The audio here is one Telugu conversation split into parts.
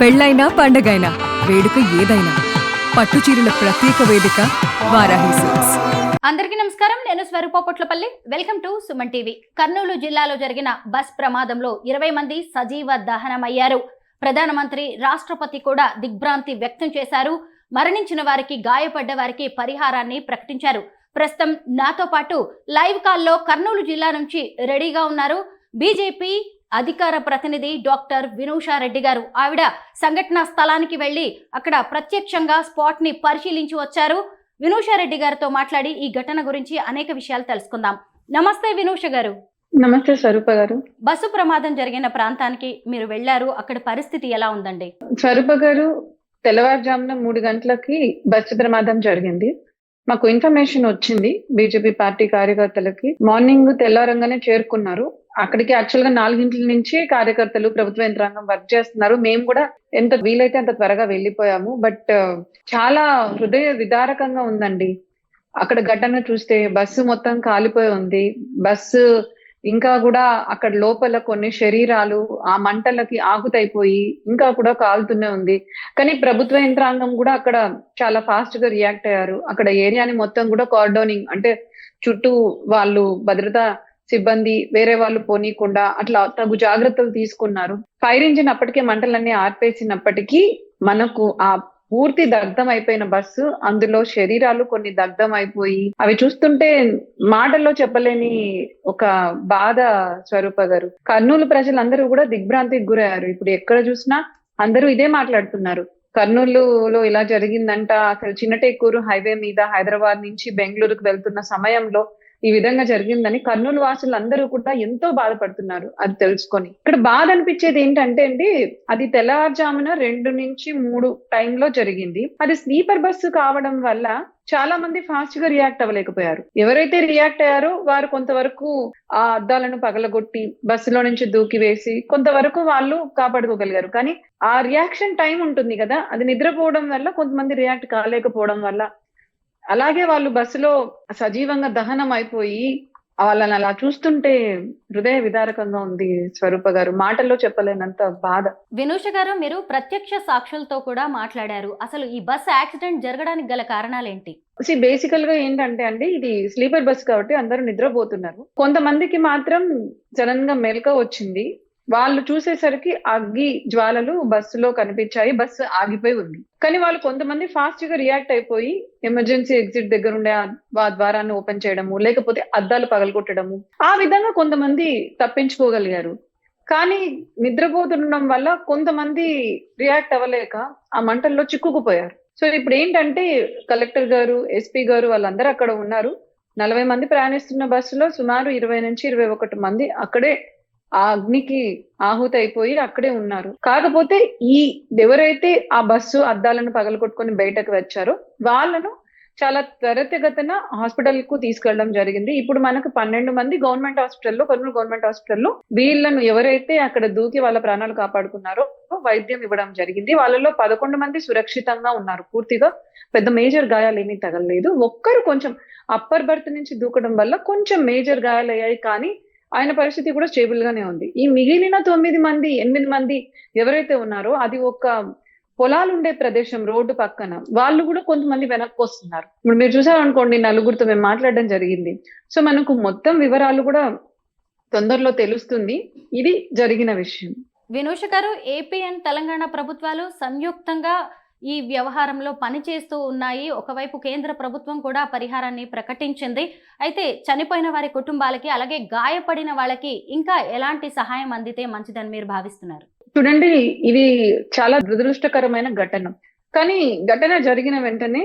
పెళ్ళైనా పండగైనా వేడుక ఏదైనా పట్టు చీరల ప్రత్యేక వేదిక వారాహి సిల్క్స్. అందరికీ నమస్కారం. నేను Swaroopa Potlapalli. Welcome to Suman TV. Kurnool జిల్లాలో జరిగిన బస్ ప్రమాదంలో 20 మంది సజీవ దహనమయ్యారు. ప్రధానమంత్రి, రాష్ట్రపతి కూడా దిగ్భ్రాంతి వ్యక్తం చేశారు. మరణించిన వారికి, గాయపడ్డ వారికి పరిహారాన్ని ప్రకటించారు. ప్రస్తుతం నాతో పాటు లైవ్ కాల్లో కర్నూలు జిల్లా నుంచి రెడీగా ఉన్నారు బీజేపీ అధికార ప్రతినిధి డాక్టర్ వినూషారెడ్డి గారు. ఆవిడ సంఘటనా స్థలానికి వెళ్లి అక్కడ ప్రత్యక్షంగా స్పాట్ ని పరిశీలించి వచ్చారు. వినూషారెడ్డి గారితో మాట్లాడి ఈ ఘటన గురించి అనేక విషయాలు తెలుసుకుందాం. నమస్తే వినూష గారు. నమస్తే స్వరూప గారు. బస్సు ప్రమాదం జరిగిన ప్రాంతానికి మీరు వెళ్లారు. అక్కడ పరిస్థితి ఎలా ఉందండి? స్వరూప గారు, తెల్లవారుజామున 3 గంటలకి బస్సు ప్రమాదం జరిగింది. మాకు ఇన్ఫర్మేషన్ వచ్చింది. బీజేపీ పార్టీ కార్యకర్తలకి మార్నింగ్ తెల్లారంగానే చేరుకున్నారు. అక్కడికి యాక్చువల్ గా 4 గంటల నుంచి కార్యకర్తలు, ప్రభుత్వ యంత్రాంగం వర్క్ చేస్తున్నారు. మేము కూడా ఎంత వీలైతే అంత త్వరగా వెళ్ళిపోయాము. బట్ చాలా హృదయ విదారకంగా ఉందండి. అక్కడ ఘటన చూస్తే బస్సు మొత్తం కాలిపోయి ఉంది. బస్సు ఇంకా కూడా అక్కడ లోపల కొన్ని శరీరాలు ఆ మంటలకి ఆకుతైపోయి ఇంకా కూడా కాలుతూనే ఉంది. కానీ ప్రభుత్వ యంత్రాంగం కూడా అక్కడ చాలా ఫాస్ట్ గా రియాక్ట్ అయ్యారు. అక్కడ ఏరియాని మొత్తం కూడా కార్డోనింగ్, అంటే చుట్టూ వాళ్ళు భద్రతా సిబ్బంది వేరే వాళ్ళు పోనీయకుండా అట్లా తగు జాగ్రత్తలు తీసుకున్నారు. ఫైర్ ఇంజిన్ అప్పటికే మంటలన్నీ ఆర్పేసినప్పటికీ మనకు ఆ పూర్తి దగ్ధం అయిపోయిన బస్సు, అందులో శరీరాలు కొన్ని దగ్ధం అయిపోయి అవి చూస్తుంటే మాటల్లో చెప్పలేని ఒక బాధ. స్వరూప గారు, కర్నూలు ప్రజలందరూ కూడా దిగ్భ్రాంతికి గురయ్యారు. ఇప్పుడు ఎక్కడ చూసినా అందరూ ఇదే మాట్లాడుతున్నారు. కర్నూలులో ఇలా జరిగిందంట. అసలు చిన్నటేకూరు హైవే మీద హైదరాబాద్ నుంచి బెంగళూరుకు వెళ్తున్న సమయంలో ఈ విధంగా జరిగిందని కర్నూలు వాసులు అందరూ కూడా ఎంతో బాధపడుతున్నారు అది తెలుసుకొని. ఇక్కడ బాధ అనిపించేది ఏంటంటే అండి, అది తెల్లవారుజామున 2 నుంచి 3 టైంలో జరిగింది. అది స్లీపర్ బస్సు కావడం వల్ల చాలా మంది ఫాస్ట్ గా రియాక్ట్ అవ్వలేకపోయారు. ఎవరైతే రియాక్ట్ అయ్యారో వారు కొంతవరకు ఆ అద్దాలను పగలగొట్టి బస్సులో నుంచి దూకి వేసి కొంతవరకు వాళ్ళు కాపాడుకోగలిగారు. కానీ ఆ రియాక్షన్ టైం ఉంటుంది కదా, అది నిద్రపోవడం వల్ల కొంతమంది రియాక్ట్ కాలేకపోవడం వల్ల, అలాగే వాళ్ళు బస్సులో సజీవంగా దహనం అయిపోయి వాళ్ళని అలా చూస్తుంటే హృదయ విదారకంగా ఉంది. స్వరూప గారు, మాటల్లో చెప్పలేనంత బాధ. వినూష గారు, మీరు ప్రత్యక్ష సాక్షులతో కూడా మాట్లాడారు. అసలు ఈ బస్ యాక్సిడెంట్ జరగడానికి గల కారణాలేంటి? బేసికల్ గా ఏంటంటే అండి, ఇది స్లీపర్ బస్ కాబట్టి అందరూ నిద్రపోతున్నారు. కొంతమందికి మాత్రం సడన్ గా మెలకువ వచ్చింది. వాళ్ళు చూసేసరికి అగ్గి జ్వాలలు బస్సులో కనిపించాయి. బస్సు ఆగిపోయి ఉంది. కానీ వాళ్ళు కొంతమంది ఫాస్ట్ గా రియాక్ట్ అయిపోయి ఎమర్జెన్సీ ఎగ్జిట్ దగ్గర ఉండే ఆ ద్వారాన్ని ఓపెన్ చేయడము, లేకపోతే అద్దాలు పగలగొట్టడము, ఆ విధంగా కొంతమంది తప్పించుకోగలిగారు. కానీ నిద్రపోతుండడం వల్ల కొంతమంది రియాక్ట్ అవ్వలేక ఆ మంటల్లో చిక్కుకుపోయారు. సో ఇప్పుడు ఏంటంటే కలెక్టర్ గారు, ఎస్పీ గారు వాళ్ళందరూ అక్కడ ఉన్నారు. 40 మంది ప్రయాణిస్తున్న బస్సులో సుమారు 20 నుంచి 21 మంది అక్కడే ఆ అగ్నికి ఆహుతి అయిపోయి అక్కడే ఉన్నారు. కాకపోతే ఎవరైతే ఆ బస్సు అద్దాలను పగలగొట్టుకొని బయటకు వచ్చారో వాళ్ళను చాలా త్వరితగతిన హాస్పిటల్ కు తీసుకెళ్లడం జరిగింది. ఇప్పుడు మనకు 12 మంది గవర్నమెంట్ హాస్పిటల్లో, కర్నూలు గవర్నమెంట్ హాస్పిటల్లో వీళ్ళను ఎవరైతే అక్కడ దూకి వాళ్ళ ప్రాణాలు కాపాడుకున్నారో వైద్యం ఇవ్వడం జరిగింది. వాళ్ళలో 11 మంది సురక్షితంగా ఉన్నారు. పూర్తిగా పెద్ద మేజర్ గాయాలు ఏమీ తగలలేదు. ఒక్కరు కొంచెం అప్పర్ బర్త్ నుంచి దూకడం వల్ల కొంచెం మేజర్ గాయాలు అయ్యాయి. కానీ ఆయన పరిస్థితి కూడా స్టేబుల్ గానే ఉంది. ఈ మిగిలిన 8 మంది ఎవరైతే ఉన్నారో అది ఒక పొలాలుండే ప్రదేశం, రోడ్డు పక్కన, వాళ్ళు కూడా కొంతమంది వెనక్కి వస్తున్నారు. ఇప్పుడు మీరు చూసారనుకోండి, నలుగురితో మేము మాట్లాడడం జరిగింది. సో మనకు మొత్తం వివరాలు కూడా తొందరలో తెలుస్తుంది. ఇది జరిగిన విషయం. వినూష గారు, ఏపీ అండ్ తెలంగాణ ప్రభుత్వాలు సంయుక్తంగా ఈ వ్యవహారంలో పనిచేస్తూ ఉన్నాయి. ఒకవైపు కేంద్ర ప్రభుత్వం కూడా పరిహారాన్ని ప్రకటించింది. అయితే చనిపోయిన వారి కుటుంబాలకి, అలాగే గాయపడిన వాళ్ళకి ఇంకా ఎలాంటి సహాయం అందితే మంచిదని మీరు భావిస్తున్నారు? చూడండి, ఇది చాలా దురదృష్టకరమైన ఘటన. కానీ ఘటన జరిగిన వెంటనే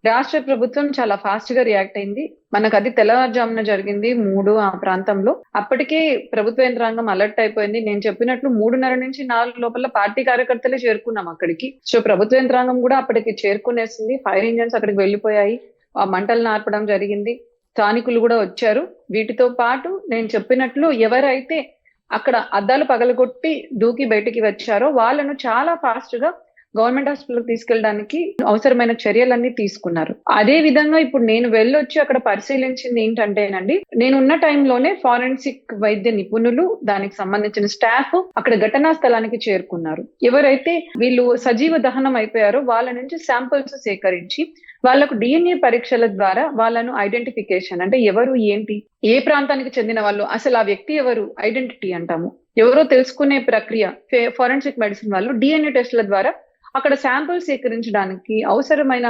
రాష్ట్ర ప్రభుత్వం చాలా ఫాస్ట్ గా రియాక్ట్ అయింది. మనకు అది తెల్లవారుజామున జరిగింది 3 ఆ ప్రాంతంలో. అప్పటికే ప్రభుత్వ యంత్రాంగం అలర్ట్ అయిపోయింది. నేను చెప్పినట్లు 3:30 నుంచి 4 లోపల పార్టీ కార్యకర్తలే చేరుకున్నాం అక్కడికి. సో ప్రభుత్వ యంత్రాంగం కూడా అప్పటికి చేరుకునేసింది. ఫైర్ ఇంజన్స్ అక్కడికి వెళ్ళిపోయాయి. ఆ మంటలను ఆర్పడం జరిగింది. స్థానికులు కూడా వచ్చారు. వీటితో పాటు నేను చెప్పినట్లు ఎవరైతే అక్కడ అద్దాలు పగలగొట్టి దూకి బయటికి వచ్చారో వాళ్ళను చాలా ఫాస్ట్ గా గవర్నమెంట్ హాస్పిటల్ తీసుకెళ్ళడానికి అవసరమైన చర్యలన్నీ తీసుకున్నారు. అదే విధంగా ఇప్పుడు నేను వెళ్ళొచ్చి అక్కడ పరిశీలించింది ఏంటంటేనండి, నేనున్న టైంలోనే ఫారెన్సిక్ వైద్య నిపుణులు, దానికి సంబంధించిన స్టాఫ్ అక్కడ ఘటనా స్థలానికి చేరుకున్నారు. ఎవరైతే వీళ్ళు సజీవ దహనం అయిపోయారో వాళ్ళ నుంచి శాంపిల్స్ సేకరించి వాళ్ళకు DNA పరీక్షల ద్వారా వాళ్ళను ఐడెంటిఫికేషన్, అంటే ఎవరు ఏంటి, ఏ ప్రాంతానికి చెందిన వాళ్ళు, అసలు ఆ వ్యక్తి ఎవరు, ఐడెంటిటీ అంటాము, ఎవరో తెలుసుకునే ప్రక్రియ ఫారెన్సిక్ మెడిసిన్ వాళ్ళు DNA టెస్ట్ల ద్వారా అక్కడ శాంపిల్స్ సేకరించడానికి అవసరమైన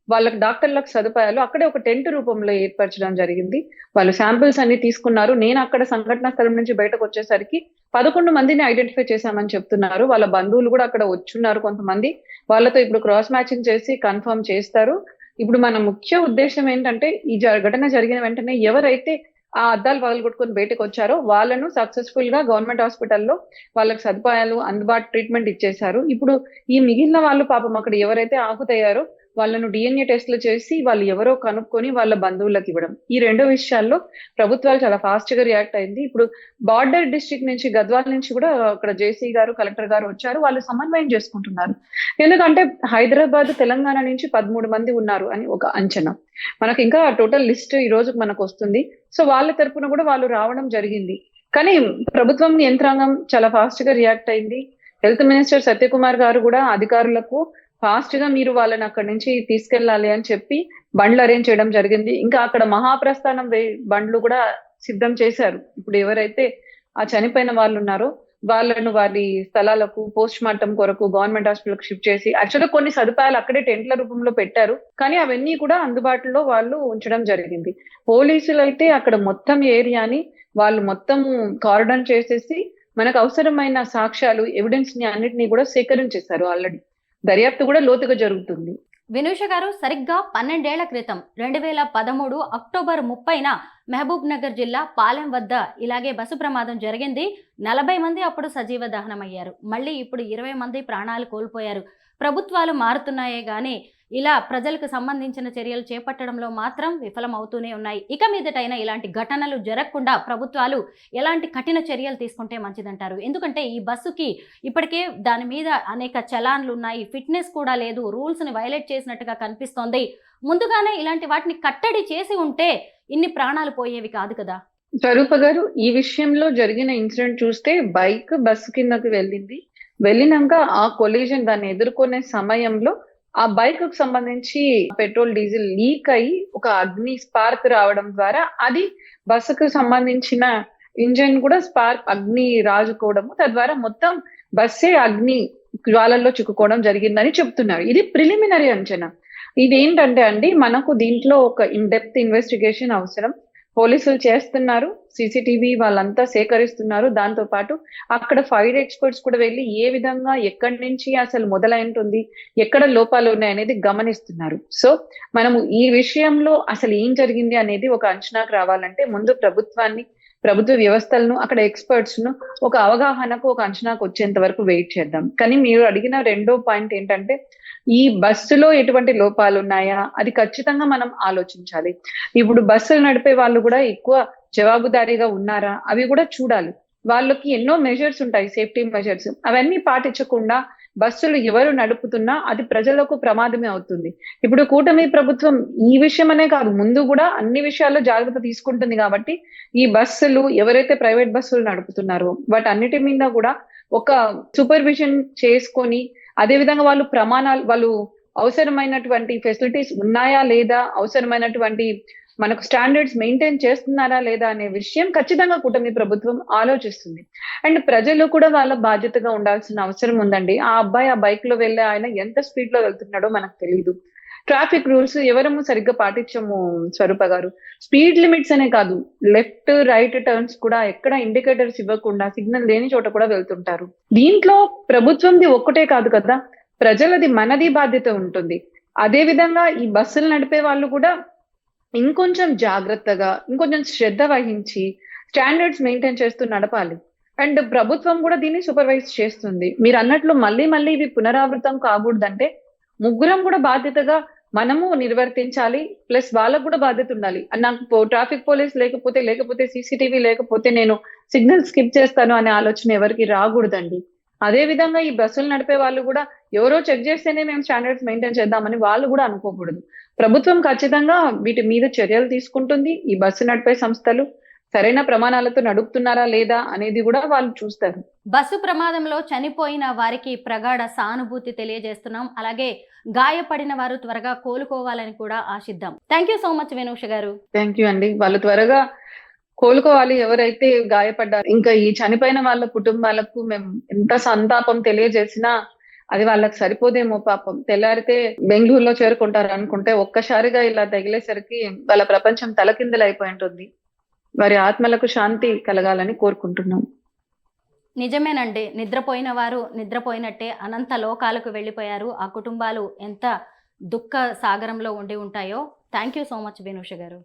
వాళ్ళకి డాక్టర్లకు సదుపాయాలు అక్కడే ఒక టెంట్ రూపంలో ఏర్పరచడం జరిగింది. వాళ్ళు శాంపిల్స్ అన్ని తీసుకున్నారు. నేను అక్కడ సంఘటనా స్థలం నుంచి బయటకు వచ్చేసరికి 11 మందిని ఐడెంటిఫై చేశామని చెప్తున్నారు. వాళ్ళ బంధువులు కూడా అక్కడ వచ్చున్నారు కొంతమంది. వాళ్ళతో ఇప్పుడు క్రాస్ మ్యాచింగ్ చేసి కన్ఫర్మ్ చేస్తారు. ఇప్పుడు మన ముఖ్య ఉద్దేశం ఏంటంటే ఈ ఘటన జరిగిన వెంటనే ఎవరైతే ఆ అద్దాలు పగలగొట్టుకొని బయటకు వచ్చారో వాళ్ళను సక్సెస్ఫుల్ గా గవర్నమెంట్ హాస్పిటల్లో వాళ్ళకి సదుపాయాలు అందుబాటు ట్రీట్మెంట్ ఇచ్చేశారు. ఇప్పుడు ఈ మిగిలిన వాళ్ళు పాపం అక్కడ ఎవరైతే ఆహుతయ్యారో వాళ్ళను DNA టెస్ట్లు చేసి వాళ్ళు ఎవరో కనుక్కొని వాళ్ళ బంధువులకు ఇవ్వడం. ఈ 2 విషయాల్లో ప్రభుత్వాలు చాలా ఫాస్ట్ గా రియాక్ట్ అయింది. ఇప్పుడు బార్డర్ డిస్ట్రిక్ట్ నుంచి గద్వాల నుంచి కూడా అక్కడ జేసీ గారు, కలెక్టర్ గారు వచ్చారు. వాళ్ళు సమన్వయం చేసుకుంటున్నారు. ఎందుకంటే హైదరాబాద్, తెలంగాణ నుంచి 13 మంది ఉన్నారు అని ఒక అంచనా. మనకి ఇంకా టోటల్ లిస్ట్ ఈ రోజు మనకు వస్తుంది. సో వాళ్ళ తరపున కూడా వాళ్ళు రావడం జరిగింది. కానీ ప్రభుత్వం యంత్రాంగం చాలా ఫాస్ట్ గా రియాక్ట్ అయింది. హెల్త్ మినిస్టర్ సత్యకుమార్ గారు కూడా అధికారులకు ఫాస్ట్ గా మీరు వాళ్ళని అక్కడి నుంచి తీసుకెళ్లాలి అని చెప్పి బండ్లు అరేంజ్ చేయడం జరిగింది. ఇంకా అక్కడ మహాప్రస్థానం బండ్లు కూడా సిద్ధం చేశారు. ఇప్పుడు ఎవరైతే ఆ చనిపోయిన వాళ్ళు ఉన్నారో వాళ్ళను వారి స్థలాలకు పోస్ట్ మార్టం కొరకు గవర్నమెంట్ హాస్పిటల్ షిఫ్ట్ చేసి, యాక్చువల్గా కొన్ని సదుపాయాలు అక్కడే టెంట్ల రూపంలో పెట్టారు. కానీ అవన్నీ కూడా అందుబాటులో వాళ్ళు ఉంచడం జరిగింది. పోలీసులు అయితే అక్కడ మొత్తం ఏరియాని వాళ్ళు మొత్తం కార్డన్ చేసేసి మనకు అవసరమైన సాక్ష్యాలు, ఎవిడెన్స్ ని అన్నిటినీ కూడా సేకరించేశారు. ఆల్రెడీ దర్యాప్తు కూడా లోతుగా జరుగుతుంది. వినూష గారు, సరిగ్గా 12 ఏళ్ల క్రితం 2013 అక్టోబర్ 30న మహబూబ్ నగర్ జిల్లా పాలెం వద్ద ఇలాగే బస్సు ప్రమాదం జరిగింది. 40 మంది అప్పుడు సజీవ దహనమయ్యారు. మళ్ళీ ఇప్పుడు 20 మంది ప్రాణాలు కోల్పోయారు. ప్రభుత్వాలు మారుతున్నాయే గానీ ఇలా ప్రజలకు సంబంధించిన చర్యలు చేపట్టడంలో మాత్రం విఫలమవుతూనే ఉన్నాయి. ఇక మీదటైనా ఇలాంటి ఘటనలు జరగకుండా ప్రభుత్వాలు ఎలాంటి కఠిన చర్యలు తీసుకుంటే మంచిదంటారు? ఎందుకంటే ఈ బస్సుకి ఇప్పటికే దాని మీద అనేక చలాన్లు ఉన్నాయి, ఫిట్నెస్ కూడా లేదు, రూల్స్ని వైలేట్ చేసినట్టుగా కనిపిస్తోంది. ముందుగానే ఇలాంటి వాటిని కట్టడి చేసి ఉంటే ఇన్ని ప్రాణాలు పోయేవి కాదు కదా. స్వరూప గారు, ఈ విషయంలో జరిగిన ఇన్సిడెంట్ చూస్తే బైక్ బస్సు కిందకి వెళ్ళినాక ఆ కొలిజన్ దాన్ని ఎదుర్కొనే సమయంలో ఆ బైక్ కు సంబంధించి పెట్రోల్, డీజిల్ లీక్ అయ్యి ఒక అగ్ని స్పార్క్ రావడం ద్వారా అది బస్సుకు సంబంధించిన ఇంజన్ కూడా స్పార్క్ అగ్ని రాజుకోవడము, తద్వారా మొత్తం బస్సే అగ్ని జ్వాలల్లో చిక్కుకోవడం జరిగిందని చెప్తున్నారు. ఇది ప్రిలిమినరీ అంచనా. ఇదేంటంటే అండి, మనకు దీంట్లో ఒక ఇన్ డెప్త్ ఇన్వెస్టిగేషన్ అవసరం. పోలీసులు చేస్తున్నారు, CCTV వాళ్ళంతా సేకరిస్తున్నారు. దాంతో పాటు అక్కడ ఫైర్ ఎక్స్పర్ట్స్ కూడా వెళ్ళి ఏ విధంగా ఎక్కడి నుంచి అసలు మొదలైంటుంది, ఎక్కడ లోపాలు ఉన్నాయనేది గమనిస్తున్నారు. సో మనము ఈ విషయంలో అసలు ఏం జరిగింది అనేది ఒక అంచనాకు రావాలంటే ముందు ప్రభుత్వ వ్యవస్థలను, అక్కడ ఎక్స్పర్ట్స్ ను ఒక అవగాహనకు, ఒక అంచనాకు వచ్చేంత వరకు వెయిట్ చేద్దాం. కానీ మీరు అడిగిన రెండో పాయింట్ ఏంటంటే ఈ బస్సులో ఎటువంటి లోపాలు ఉన్నాయా అది ఖచ్చితంగా మనం ఆలోచించాలి. ఇప్పుడు బస్సులు నడిపే వాళ్ళు కూడా ఎక్కువ జవాబుదారీగా ఉన్నారా అవి కూడా చూడాలి. వాళ్ళకి ఎన్నో మెజర్స్ ఉంటాయి, సేఫ్టీ మెజర్స్, అవన్నీ పాటించకుండా బస్సులు ఎవరు నడుపుతున్నా అది ప్రజలకు ప్రమాదమే అవుతుంది. ఇప్పుడు కూటమి ప్రభుత్వం ఈ విషయం అనే కాదు, ముందు కూడా అన్ని విషయాల్లో జాగ్రత్త తీసుకుంటుంది. కాబట్టి ఈ బస్సులు ఎవరైతే ప్రైవేట్ బస్సులు నడుపుతున్నారో వాటన్నిటి మీద కూడా ఒక సూపర్విజన్ చేసుకొని, అదే విధంగా వాళ్ళు అవసరమైనటువంటి ఫెసిలిటీస్ ఉన్నాయా లేదా, అవసరమైనటువంటి మనకు స్టాండర్డ్స్ మెయింటైన్ చేస్తున్నారా లేదా అనే విషయం ఖచ్చితంగా కూటమి ప్రభుత్వం ఆలోచిస్తుంది. అండ్ ప్రజలు కూడా వాళ్ళ బాధ్యతగా ఉండాల్సిన అవసరం ఉందండి. ఆ అబ్బాయి ఆ బైక్ లో వెళ్ళే ఆయన ఎంత స్పీడ్ లో వెళ్తున్నాడో మనకు తెలియదు. ట్రాఫిక్ రూల్స్ ఎవరము సరిగ్గా పాటించము స్వరూప గారు. స్పీడ్ లిమిట్స్ అనే కాదు, లెఫ్ట్ రైట్ టర్న్స్ కూడా ఎక్కడ ఇండికేటర్స్ ఇవ్వకుండా సిగ్నల్ లేని చోట కూడా వెళ్తుంటారు. దీంట్లో ప్రభుత్వంది ఒక్కటే కాదు కదా, ప్రజలది, మనది బాధ్యత ఉంటుంది. అదే విధంగా ఈ బస్సులు నడిపే వాళ్ళు కూడా ఇంకొంచెం జాగ్రత్తగా, ఇంకొంచెం శ్రద్ధ వహించి స్టాండర్డ్స్ మెయింటైన్ చేస్తూ నడపాలి. అండ్ ప్రభుత్వం కూడా దీన్ని సూపర్వైజ్ చేస్తుంది. మీరు అన్నట్లు మళ్ళీ ఇవి పునరావృతం కాకూడదంటే ముగ్గురం కూడా బాధ్యతగా మనము నిర్వర్తించాలి. ప్లస్ వాళ్ళకు కూడా బాధ్యత ఉండాలి. నాకు ట్రాఫిక్ పోలీస్ లేకపోతే CCTV లేకపోతే నేను సిగ్నల్ స్కిప్ చేస్తాను అనే ఆలోచన ఎవరికి రాకూడదండి. అదే విధంగా ఈ బస్సులు నడిపే వాళ్ళు కూడా ఎవరో చెక్ చేస్తేనే మేము స్టాండర్డ్స్ మెయింటైన్ చేద్దామని వాళ్ళు కూడా అనుకోకూడదు. ప్రభుత్వం ఖచ్చితంగా వీటి మీద చర్యలు తీసుకుంటుంది. ఈ బస్సు నడిపే సంస్థలు సరైన ప్రమాణాలతో నడుపుతున్నారా లేదా అనేది కూడా వాళ్ళు చూస్తారు. బస్సు ప్రమాదంలో చనిపోయిన వారికి ప్రగాఢ సానుభూతి తెలియజేస్తున్నాం. అలాగే గాయపడిన వారు త్వరగా కోలుకోవాలని కూడా ఆశిద్దాం. Thank you so much Vinusha garu. Thank you అండి. వాళ్ళు త్వరగా కోలుకోవాలి ఎవరైతే గాయపడ్డారు. ఇంకా ఈ చనిపోయిన వాళ్ళ కుటుంబాలకు మేము ఎంత సంతాపం తెలియజేసినా అది వాళ్ళకి సరిపోదేమో పాపం. తెల్లారితే బెంగళూరులో చేరుకుంటారు అనుకుంటే ఒక్కసారిగా ఇలా తగిలేసరికి వాళ్ళ ప్రపంచం తలకిందులైపోయి ఉంటుంది. వారి ఆత్మలకు శాంతి కలగాలని కోరుకుంటున్నాం. నిజమేనండి, నిద్రపోయిన వారు నిద్రపోయినట్టే అనంత లోకాలకు వెళ్ళిపోయారు. ఆ కుటుంబాలు ఎంత దుఃఖ సాగరంలో ఉండి ఉంటాయో. Thank you so much Vinusha గారు.